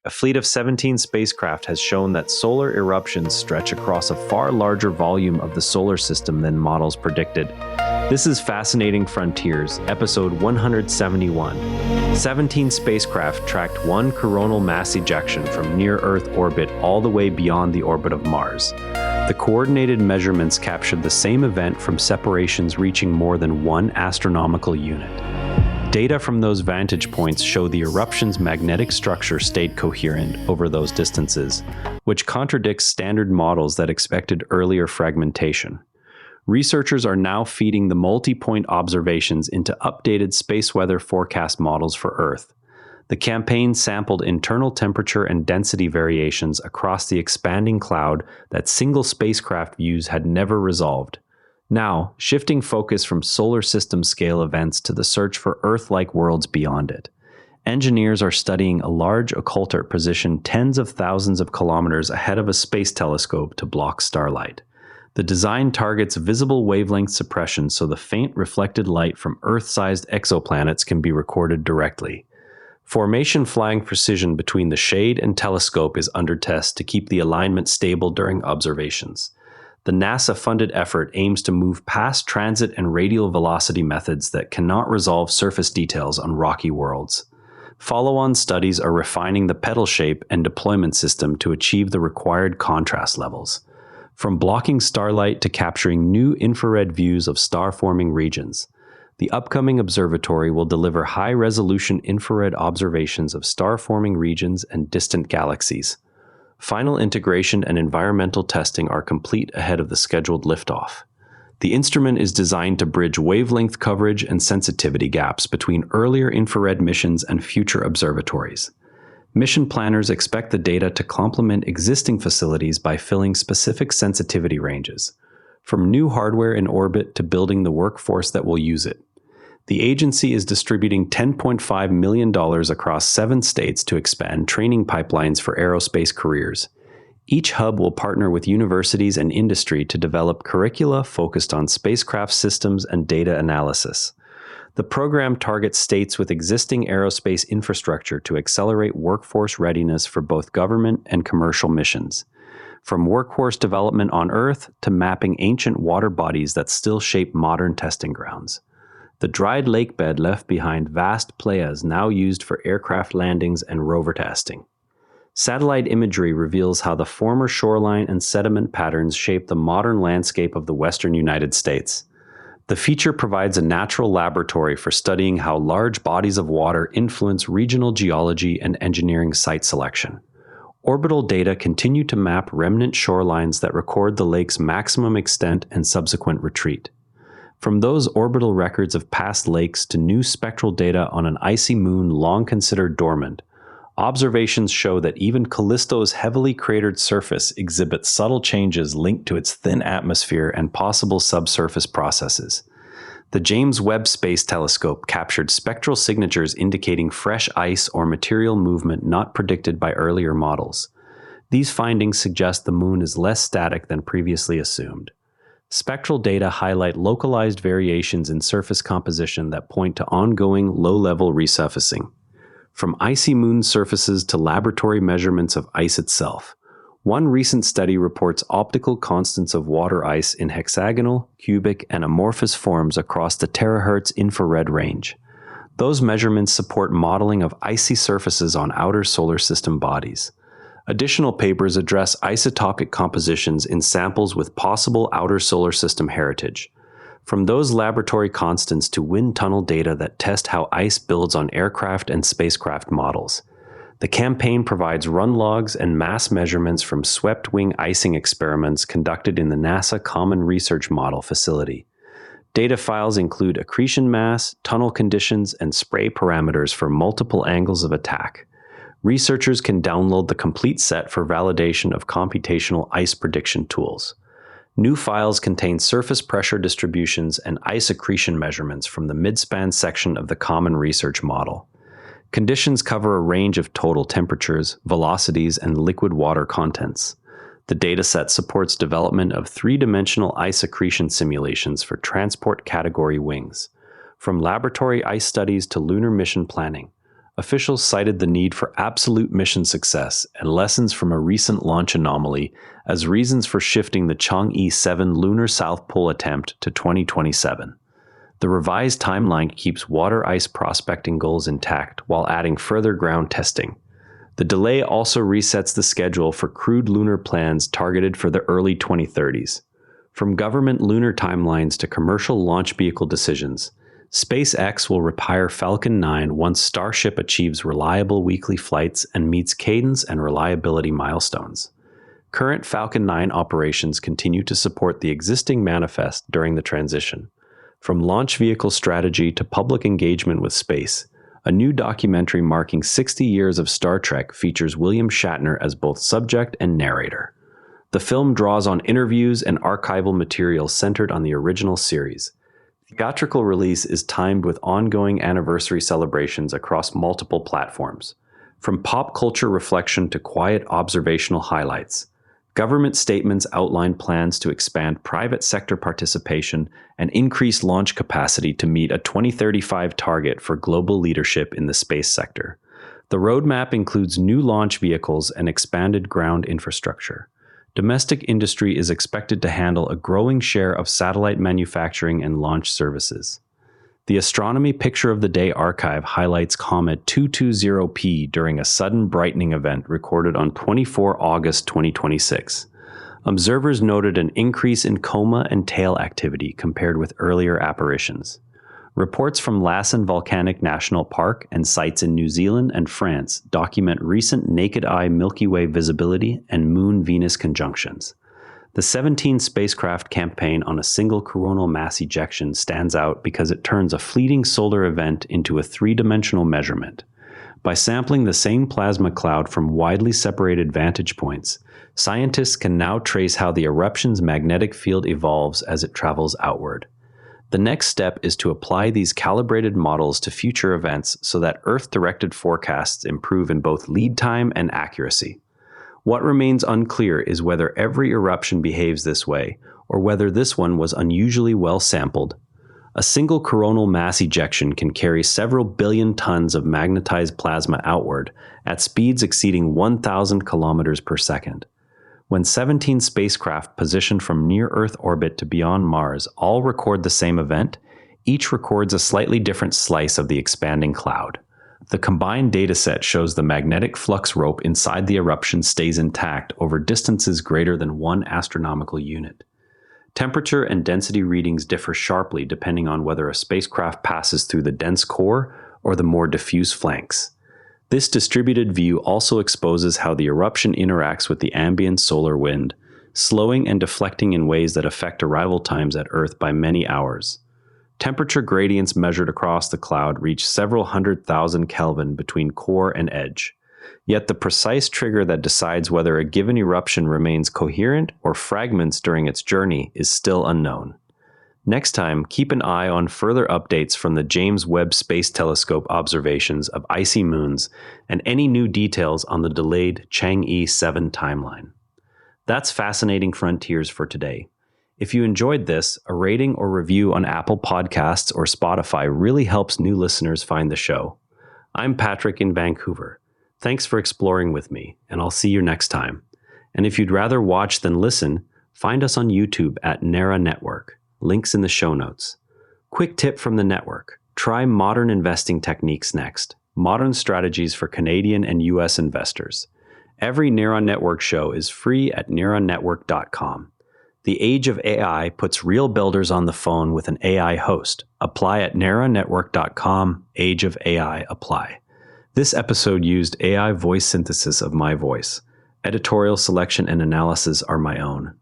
A fleet of 17 spacecraft has shown that solar eruptions stretch across a far larger volume of the solar system than models predicted. This is Fascinating Frontiers, episode 171. 17 spacecraft tracked one coronal mass ejection from near-Earth orbit all the way beyond the orbit of Mars. The coordinated measurements captured the same event from separations reaching more than 1 astronomical unit. Data from those vantage points show the eruption's magnetic structure stayed coherent over those distances, which contradicts standard models that expected earlier fragmentation. Researchers are now feeding the multi-point observations into updated space weather forecast models for Earth. The campaign sampled internal temperature and density variations across the expanding cloud that single spacecraft views had never resolved. Now, shifting focus from solar system scale events to the search for Earth-like worlds beyond it. Engineers are studying a large occulter positioned tens of thousands of kilometers ahead of a space telescope to block starlight. The design targets visible wavelength suppression so the faint reflected light from Earth-sized exoplanets can be recorded directly. Formation flying precision between the shade and telescope is under test to keep the alignment stable during observations. The NASA-funded effort aims to move past transit and radial velocity methods that cannot resolve surface details on rocky worlds. Follow-on studies are refining the petal shape and deployment system to achieve the required contrast levels, from blocking starlight to capturing new infrared views of star-forming regions. The upcoming observatory will deliver high-resolution infrared observations of star-forming regions and distant galaxies. Final integration and environmental testing are complete ahead of the scheduled liftoff. The instrument is designed to bridge wavelength coverage and sensitivity gaps between earlier infrared missions and future observatories. Mission planners expect the data to complement existing facilities by filling specific sensitivity ranges, from new hardware in orbit to building the workforce that will use it. The agency is distributing $10.5 million across 7 states to expand training pipelines for aerospace careers. Each hub will partner with universities and industry to develop curricula focused on spacecraft systems and data analysis. The program targets states with existing aerospace infrastructure to accelerate workforce readiness for both government and commercial missions, from workforce development on Earth to mapping ancient water bodies that still shape modern testing grounds. The dried lake bed left behind vast playas now used for aircraft landings and rover testing. Satellite imagery reveals how the former shoreline and sediment patterns shape the modern landscape of the western United States. The feature provides a natural laboratory for studying how large bodies of water influence regional geology and engineering site selection. Orbital data continue to map remnant shorelines that record the lake's maximum extent and subsequent retreat. From those orbital records of past lakes to new spectral data on an icy moon long considered dormant, observations show that even Callisto's heavily cratered surface exhibits subtle changes linked to its thin atmosphere and possible subsurface processes. The James Webb Space Telescope captured spectral signatures indicating fresh ice or material movement not predicted by earlier models. These findings suggest the moon is less static than previously assumed. Spectral data highlight localized variations in surface composition that point to ongoing low-level resurfacing. From icy moon surfaces to laboratory measurements of ice itself, one recent study reports optical constants of water ice in hexagonal, cubic, and amorphous forms across the terahertz infrared range. Those measurements support modeling of icy surfaces on outer solar system bodies. Additional papers address isotopic compositions in samples with possible outer solar system heritage, from those laboratory constants to wind tunnel data that test how ice builds on aircraft and spacecraft models. The campaign provides run logs and mass measurements from swept-wing icing experiments conducted in the NASA Common Research Model facility. Data files include accretion mass, tunnel conditions, and spray parameters for multiple angles of attack. Researchers can download the complete set for validation of computational ice prediction tools. New files contain surface pressure distributions and ice accretion measurements from the midspan section of the Common Research Model. Conditions cover a range of total temperatures, velocities, and liquid water contents. The dataset supports development of 3-dimensional ice accretion simulations for transport category wings. From laboratory ice studies to lunar mission planning, Officials cited the need for absolute mission success and lessons from a recent launch anomaly as reasons for shifting the Chang'e 7 lunar South Pole attempt to 2027. The revised timeline keeps water ice prospecting goals intact while adding further ground testing. The delay also resets the schedule for crewed lunar plans targeted for the early 2030s. From government lunar timelines to commercial launch vehicle decisions, SpaceX will retire Falcon 9 once Starship achieves reliable weekly flights and meets cadence and reliability milestones. Current Falcon 9 operations continue to support the existing manifest during the transition. From launch vehicle strategy to public engagement with space, a new documentary marking 60 years of Star Trek features William Shatner as both subject and narrator. The film draws on interviews and archival material centered on the original series. Theatrical release is timed with ongoing anniversary celebrations across multiple platforms. From pop culture reflection to quiet observational highlights, government statements outline plans to expand private sector participation and increase launch capacity to meet a 2035 target for global leadership in the space sector. The roadmap includes new launch vehicles and expanded ground infrastructure. Domestic industry is expected to handle a growing share of satellite manufacturing and launch services. The Astronomy Picture of the Day archive highlights Comet 220P during a sudden brightening event recorded on 24 August 2026. Observers noted an increase in coma and tail activity compared with earlier apparitions. Reports from Lassen Volcanic National Park and sites in New Zealand and France document recent naked-eye Milky Way visibility and Moon-Venus conjunctions. The 17 spacecraft campaign on a single coronal mass ejection stands out because it turns a fleeting solar event into a three-dimensional measurement. By sampling the same plasma cloud from widely separated vantage points, scientists can now trace how the eruption's magnetic field evolves as it travels outward. The next step is to apply these calibrated models to future events so that Earth-directed forecasts improve in both lead time and accuracy. What remains unclear is whether every eruption behaves this way, or whether this one was unusually well sampled. A single coronal mass ejection can carry several billion tons of magnetized plasma outward at speeds exceeding 1,000 kilometers per second. When 17 spacecraft positioned from near-Earth orbit to beyond Mars all record the same event, each records a slightly different slice of the expanding cloud. The combined dataset shows the magnetic flux rope inside the eruption stays intact over distances greater than 1 astronomical unit. Temperature and density readings differ sharply depending on whether a spacecraft passes through the dense core or the more diffuse flanks. This distributed view also exposes how the eruption interacts with the ambient solar wind, slowing and deflecting in ways that affect arrival times at Earth by many hours. Temperature gradients measured across the cloud reach several 100,000 Kelvin between core and edge. Yet the precise trigger that decides whether a given eruption remains coherent or fragments during its journey is still unknown. Next time, keep an eye on further updates from the James Webb Space Telescope observations of icy moons and any new details on the delayed Chang'e 7 timeline. That's Fascinating Frontiers for today. If you enjoyed this, a rating or review on Apple Podcasts or Spotify really helps new listeners find the show. I'm Patrick in Vancouver. Thanks for exploring with me, and I'll see you next time. And if you'd rather watch than listen, find us on YouTube at NERA Network. Links in the show notes. Quick tip from the network. Try modern investing techniques next. Modern strategies for Canadian and US investors. Every NERA Network show is free at neranetwork.com. The age of AI puts real builders on the phone with an AI host. Apply at neranetwork.com. Age of AI apply. This episode used AI voice synthesis of my voice. Editorial selection and analysis are my own.